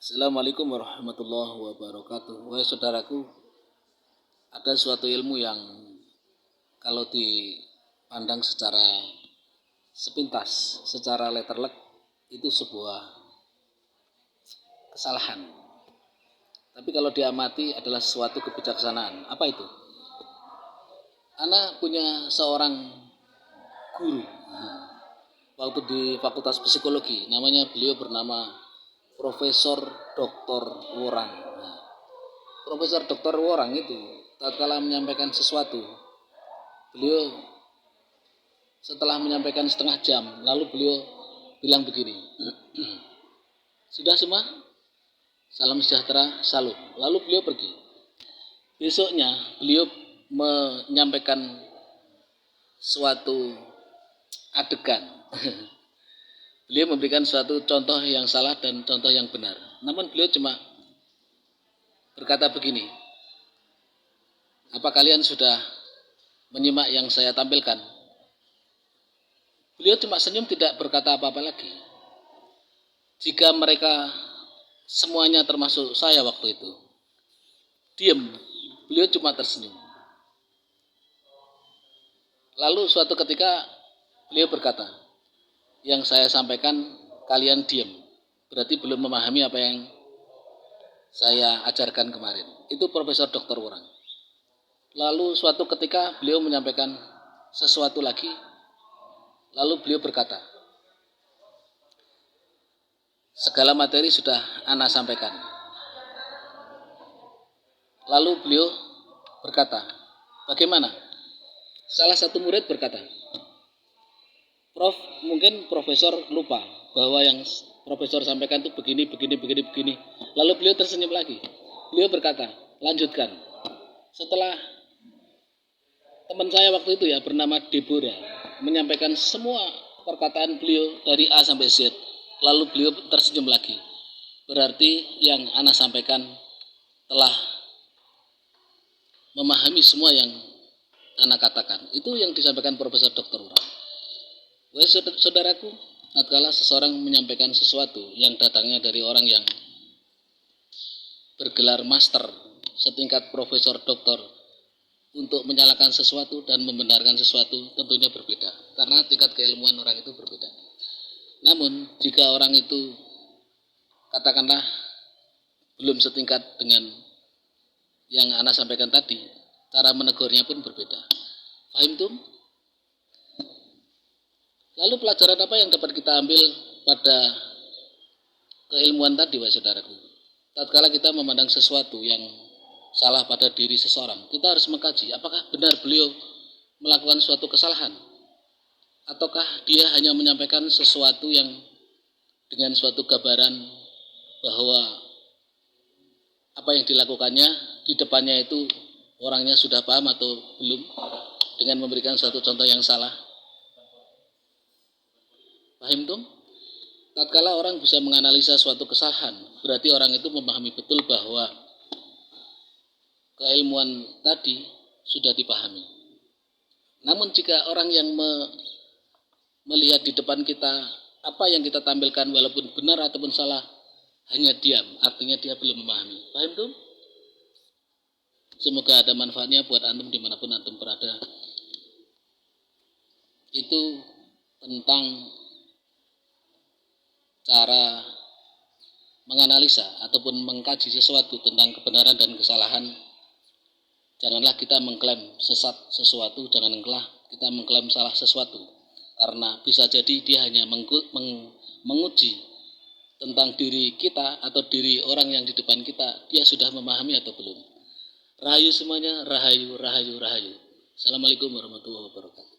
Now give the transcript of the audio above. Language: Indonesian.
Assalamualaikum warahmatullahi wabarakatuh. Wahai saudaraku, ada suatu ilmu yang kalau dipandang secara sepintas, secara letterlek, itu sebuah kesalahan. Tapi kalau diamati adalah suatu kebijaksanaan. Apa itu? Ana punya seorang guru waktu di Fakultas Psikologi. Namanya beliau bernama Profesor Dr. Worang. Profesor Dr. Worang itu tatkala menyampaikan sesuatu, beliau setelah menyampaikan setengah jam, lalu beliau bilang begini, sudah semua? Salam sejahtera, salam. Lalu beliau pergi. Besoknya beliau menyampaikan suatu adegan. Beliau memberikan suatu contoh yang salah dan contoh yang benar. Namun beliau cuma berkata begini, apa kalian sudah menyimak yang saya tampilkan? Beliau cuma senyum, tidak berkata apa-apa lagi. Jika mereka semuanya termasuk saya waktu itu diam, beliau cuma tersenyum. Lalu suatu ketika beliau berkata, yang saya sampaikan kalian diam, berarti belum memahami apa yang saya ajarkan kemarin. Itu Profesor Dr. Worang. Lalu suatu ketika beliau menyampaikan sesuatu lagi, lalu beliau berkata, segala materi sudah Ana sampaikan. Lalu beliau berkata, bagaimana? Salah satu murid berkata, Prof, mungkin profesor lupa bahwa yang profesor sampaikan itu begini. Lalu beliau tersenyum lagi. Beliau berkata, lanjutkan. Setelah teman saya waktu itu bernama Deborah menyampaikan semua perkataan beliau dari A sampai Z, lalu beliau tersenyum lagi. Berarti yang Ana sampaikan telah memahami semua yang Ana katakan. Itu yang disampaikan Profesor Dr. Worang. Wahai saudaraku, tatkala seseorang menyampaikan sesuatu yang datangnya dari orang yang bergelar master setingkat profesor doktor untuk menyalahkan sesuatu dan membenarkan sesuatu tentunya berbeda, karena tingkat keilmuan orang itu berbeda. Namun jika orang itu katakanlah belum setingkat dengan yang Ana sampaikan tadi, cara menegurnya pun berbeda. Paham tuh? Lalu pelajaran apa yang dapat kita ambil pada keilmuan tadi, wahai saudaraku? Tatkala kita memandang sesuatu yang salah pada diri seseorang, kita harus mengkaji apakah benar beliau melakukan suatu kesalahan, ataukah dia hanya menyampaikan sesuatu yang dengan suatu gambaran bahwa apa yang dilakukannya di depannya itu orangnya sudah paham atau belum, dengan memberikan suatu contoh yang salah. Paham tuh? Tatkala orang bisa menganalisa suatu kesalahan, berarti orang itu memahami betul bahwa keilmuan tadi sudah dipahami. Namun jika orang yang melihat di depan kita apa yang kita tampilkan walaupun benar ataupun salah, hanya diam, artinya dia belum memahami. Paham tuh? Semoga ada manfaatnya buat antum dimanapun antum berada. Itu tentang cara menganalisa ataupun mengkaji sesuatu tentang kebenaran dan kesalahan. Janganlah kita mengklaim sesat sesuatu, janganlah kita mengklaim salah sesuatu, karena bisa jadi dia hanya menguji tentang diri kita atau diri orang yang di depan kita, dia sudah memahami atau belum. Rahayu semuanya, rahayu. Assalamualaikum warahmatullahi wabarakatuh.